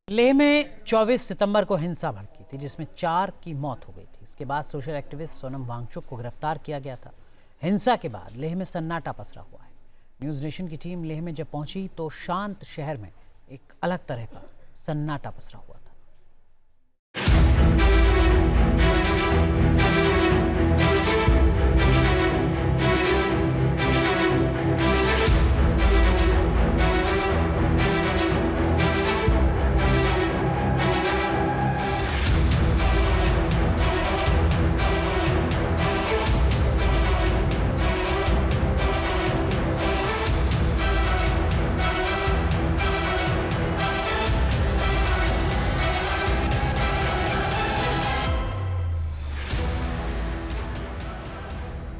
लेह में 24 सितंबर को हिंसा भड़की थी जिसमें 4 की मौत हो गई थी। इसके बाद सोशल एक्टिविस्ट सोनम वांगचुक को गिरफ्तार किया गया था। हिंसा के बाद लेह में सन्नाटा पसरा हुआ है। न्यूज़ नेशन की टीम लेह में जब पहुंची तो शांत शहर में एक अलग तरह का सन्नाटा पसरा हुआ था।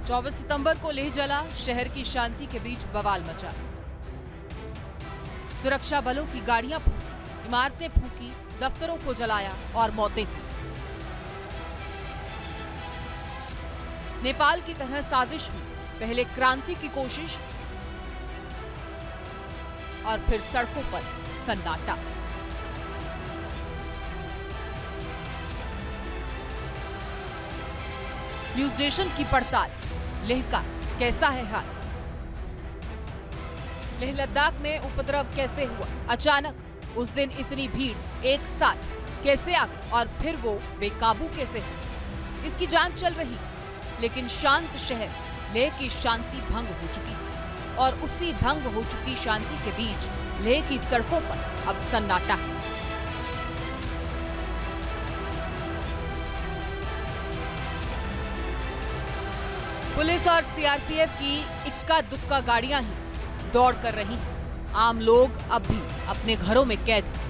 24 सितंबर को लेह जला, शहर की शांति के बीच बवाल मचा। सुरक्षा बलों की गाड़ियां फूंकी, इमारतें फूंकी, दफ्तरों को जलाया और मौतें हुई। नेपाल की तरह साजिश हुई, पहले क्रांति की कोशिश और फिर सड़कों पर सन्नाटा। न्यूज़ नेशन की पड़ताल, लेह का कैसा है हाल? लेह लद्दाख में उपद्रव कैसे हुआ? अचानक उस दिन इतनी भीड़ एक साथ कैसे आ गई और फिर वो बेकाबू कैसे हुई? इसकी जांच चल रही, लेकिन शांत शहर लेह की शांति भंग हो चुकी और उसी भंग हो चुकी शांति के बीच लेह की सड़कों पर अब सन्नाटा है। पुलिस और सीआरपीएफ की इक्का दुक्का गाड़ियां ही दौड़ कर रही हैं। आम लोग अब भी अपने घरों में कैद हैं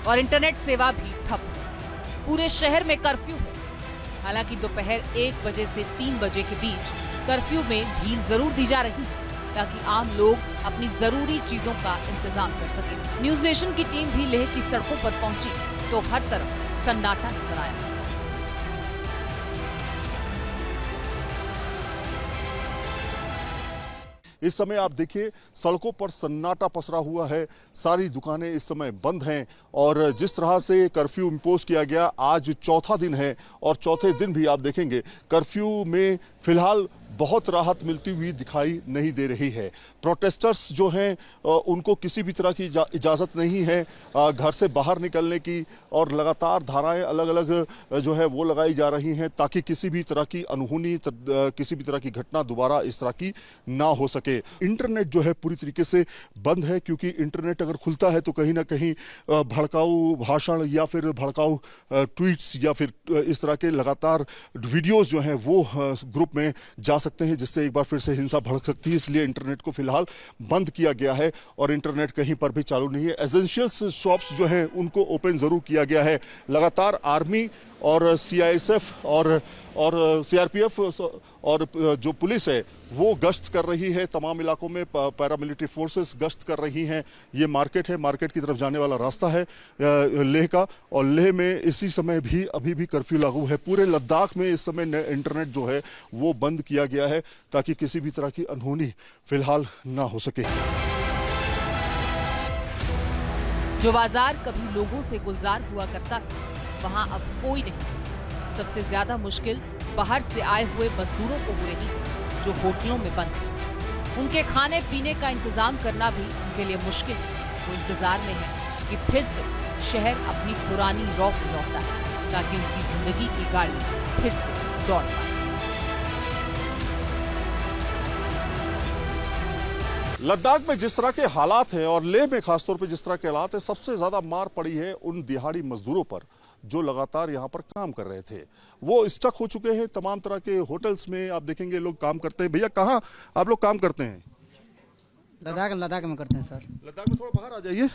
और इंटरनेट सेवा भी ठप है। पूरे शहर में कर्फ्यू है। हालांकि दोपहर 1 बजे से 3 बजे के बीच कर्फ्यू में ढील जरूर दी जा रही है ताकि आम लोग अपनी जरूरी चीजों का इंतजाम कर सकें। न्यूज़ नेशन की टीम भी लेह की सड़कों पर पहुंची तो हर तरफ सन्नाटा नजर आया। इस समय आप देखिए सड़कों पर सन्नाटा पसरा हुआ है। सारी दुकानें इस समय बंद हैं और जिस तरह से कर्फ्यू इंपोज किया गया, आज चौथा दिन है और चौथे दिन भी आप देखेंगे कर्फ्यू में फिलहाल बहुत राहत मिलती हुई दिखाई नहीं दे रही है। प्रोटेस्टर्स जो हैं उनको किसी भी तरह की इजाज़त नहीं है घर से बाहर निकलने की और लगातार धाराएं अलग अलग जो है वो लगाई जा रही हैं ताकि किसी भी तरह की अनहोनी किसी भी तरह की घटना दोबारा इस तरह की ना हो सके। इंटरनेट जो है पूरी तरीके से बंद है क्योंकि इंटरनेट अगर खुलता है तो कहीं ना कहीं भड़काऊ भाषण या फिर भड़काऊ ट्वीट्स या फिर इस तरह के लगातार वीडियोज़ जो हैं वो ग्रुप में जा सकते हैं जिससे एक बार फिर से हिंसा भड़क सकती है। इसलिए इंटरनेट को फिलहाल बंद किया गया है और इंटरनेट कहीं पर भी चालू नहीं है। एसेंशियल्स शॉप्स जो हैं उनको ओपन जरूर किया गया है। लगातार आर्मी और सीआईएसएफ और सीआरपीएफ और जो पुलिस है वो गश्त कर रही है। तमाम इलाकों में पैरामिलिट्री फोर्सेस गश्त कर रही हैं। ये मार्केट है, मार्केट की तरफ जाने वाला रास्ता है लेह का और लेह में इसी समय भी अभी भी कर्फ्यू लागू है। पूरे लद्दाख में इस समय इंटरनेट जो है वो बंद किया गया है ताकि किसी भी तरह की अनहोनी फिलहाल ना हो सके। जो बाजार कभी लोगों से गुलजार हुआ करता था वहां अब कोई नहीं। सबसे ज्यादा मुश्किल बाहर से आए हुए मजदूरों को हो रही है जो होटलों में बंद हैं। उनके खाने पीने का इंतजाम करना भी उनके लिए मुश्किल है। वो इंतजार में है कि फिर से शहर अपनी पुरानी रौक लौटा है ताकि उनकी जिंदगी की गाड़ी फिर से दौड़ पाए। लद्दाख में जिस तरह के हालात हैं और लेह में खासतौर पर जिस तरह के हालात हैं, सबसे ज्यादा मार पड़ी है उन दिहाड़ी मजदूरों पर जो लगातार यहाँ पर काम कर रहे थे। वो स्टक हो चुके हैं। तमाम तरह के होटल्स में आप देखेंगे लोग काम करते हैं। भैया कहाँ आप लोग काम करते हैं? लद्दाख में करते हैं सर। लद्दाख में थोड़ा बाहर आ जाइए।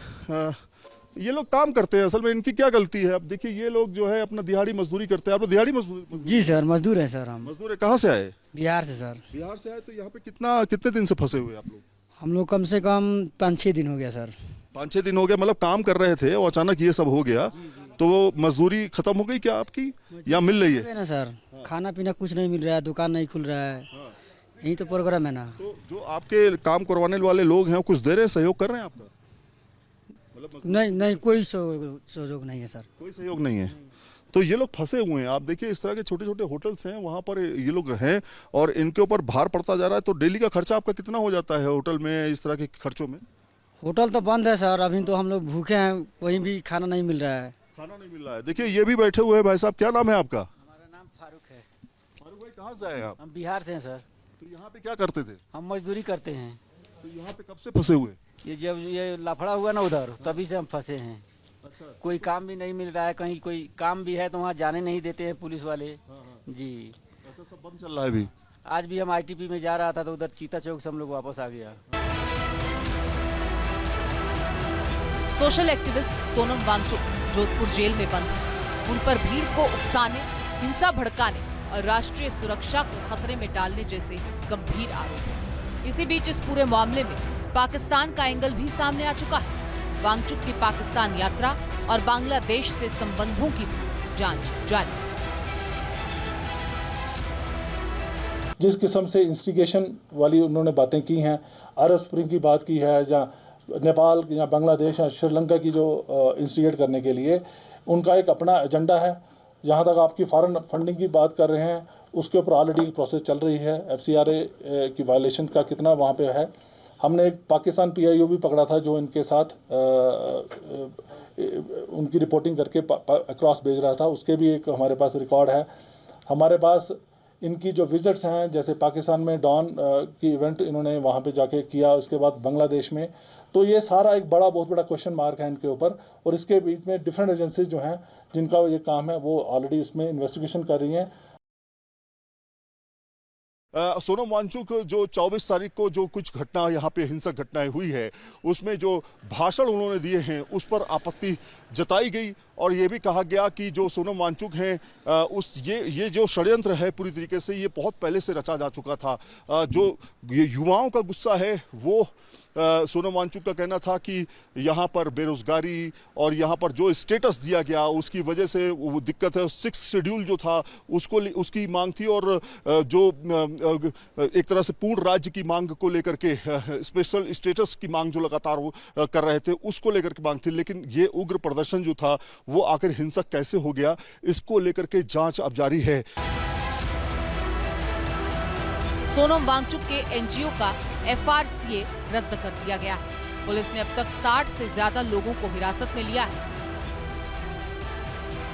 ये लोग काम करते हैं, असल में इनकी क्या गलती है? अब देखिए ये लोग जो है अपना दिहाड़ी मजदूरी करते हैं। आप लोग दिहाड़ी मजदूर? जी सर, मजदूर है सर। हम मजदूर है। कहाँ से आए? बिहार से सर। बिहार से आए तो यहाँ पे कितने दिन से फंसे हुए आप लोग? हम लोग कम से कम 5-6 दिन हो गया सर। 5-6 दिन हो गया। मतलब काम कर रहे थे और अचानक ये सब हो गया तो वो मजदूरी खत्म हो गई क्या आपकी या मिल रही है? ना सर, खाना पीना कुछ नहीं मिल रहा है, दुकान नहीं खुल रहा है। यही तो प्रोग्राम है ना। तो जो आपके काम करवाने वाले लोग हैं कुछ दे रहे हैं, सहयोग कर रहे हैं आपका? नहीं कोई सहयोग नहीं है सर। कोई सहयोग नहीं है। तो ये लोग फंसे हुए हैं। आप देखिए इस तरह के छोटे छोटे होटल्स हैं, वहाँ पर ये लोग हैं और इनके ऊपर भार पड़ता जा रहा है। तो डेली का खर्चा आपका कितना हो जाता है होटल में, इस तरह के खर्चों में? होटल तो बंद है सर, अभी तो हम लोग भूखे हैं, कहीं भी खाना नहीं मिल रहा है। खाना नहीं मिल रहा है। देखिए ये भी बैठे हुए हैं भाई साहब, क्या नाम है आपका? हमारा नाम फारूक है। फारूक भाई कहाँ से आए आप? हम बिहार से हैं सर। तो यहाँ पे क्या करते थे? हम मजदूरी करते हैं। तो यहाँ पे कब से फंसे हुए? ये जब ये लफड़ा हुआ ना उधर, तभी से हम फंसे हैं। अच्छा। कोई काम भी नहीं मिल रहा है, कहीं कोई काम भी है तो वहाँ जाने नहीं देते हैं पुलिस वाले। जी अच्छा, सब बंद चल रहा है अभी? आज भी हम ITP में जा रहा था तो उधर चीता चौक से हम लोग वापस आ गया। Social activist Sonam Wangchuk Jodhpur jail में बंद हैं। उन पर भीड़ को उकसाने, हिंसा भड़काने और राष्ट्रीय सुरक्षा को खतरे में डालने जैसे गंभीर आरोप हैं। इसी बीच इस पूरे मामले में पाकिस्तान का एंगल भी सामने आ चुका है। वांगचुक की पाकिस्तान यात्रा और बांग्लादेश से संबंधों की भी जांच जारी है। जिस किस्म से इंस्टिगेशन वाली उन्होंने बातें की हैं, अरब स्प्रिंग की बात की है, या नेपाल या बांग्लादेश या श्रीलंका की जो इंस्टिगेट करने के लिए उनका एक अपना एजेंडा है। जहां तक आपकी फॉरेन फंडिंग की बात कर रहे हैं, उसके ऊपर ऑलरेडी प्रोसेस चल रही है। FCRA की वायलेशन का कितना वहां पे है। हमने एक पाकिस्तान PIO भी पकड़ा था जो इनके साथ उनकी रिपोर्टिंग करके अक्रॉस भेज रहा था, उसके भी एक हमारे पास रिकॉर्ड है। हमारे पास इनकी जो विजिट्स हैं, जैसे पाकिस्तान में डॉन की इवेंट इन्होंने वहाँ पे जाके किया, उसके बाद बांग्लादेश में, तो ये सारा एक बहुत बड़ा क्वेश्चन मार्क है इनके ऊपर। और इसके बीच में डिफरेंट एजेंसीज जो हैं जिनका ये काम है वो ऑलरेडी इसमें इन्वेस्टिगेशन कर रही हैं। सोनम वांगचुक जो 24 तारीख को जो कुछ घटना यहाँ पे हिंसक घटनाएं हुई है, उसमें जो भाषण उन्होंने दिए हैं उस पर आपत्ति जताई गई और ये भी कहा गया कि जो सोनम वांगचुक हैं ये जो षड्यंत्र है पूरी तरीके से ये बहुत पहले से रचा जा चुका था। जो ये युवाओं का गुस्सा है वो सोनम वांगचुक का कहना था कि यहाँ पर बेरोजगारी और यहाँ पर जो स्टेटस दिया गया उसकी वजह से वो दिक्कत है। 6 शेड्यूल जो था उसकी मांग थी और जो एक तरह से पूर्ण राज्य की मांग को लेकर के स्पेशल स्टेटस की मांग जो लगातार वो कर रहे थे उसको लेकर के मांग थी। लेकिन ये उग्र प्रदर्शन जो था वो आखिर हिंसक कैसे हो गया, इसको लेकर के जांच अब जारी है। सोनम वांगचुक के NGO का FRCA रद्द कर दिया गया है। पुलिस ने अब तक 60 से ज्यादा लोगों को हिरासत में लिया है।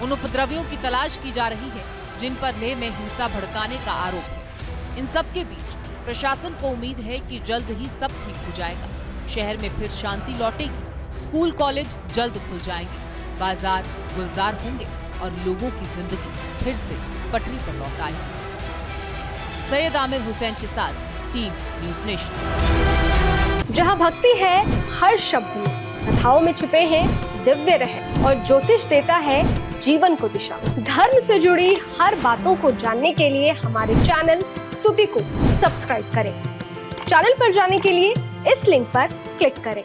उन उपद्रवियों की तलाश की जा रही है जिन पर लेह में हिंसा भड़काने का आरोप है। इन सब के बीच प्रशासन को उम्मीद है कि जल्द ही सब ठीक हो जाएगा। शहर में फिर शांति लौटेगी, स्कूल कॉलेज जल्द खुल जाएंगे, बाजार गुलजार होंगे और लोगों की जिंदगी फिर से पटरी पर लौट आएगी। सैयद आमिर हुसैन के साथ टीम न्यूज़ नेशन। जहां भक्ति है हर शब्द में, कथाओं में छिपे हैं दिव्य रहस्य और ज्योतिष देता है जीवन को दिशा। धर्म से जुड़ी हर बातों को जानने के लिए हमारे चैनल स्तुति को सब्सक्राइब करें। चैनल पर जाने के लिए इस लिंक पर क्लिक करें।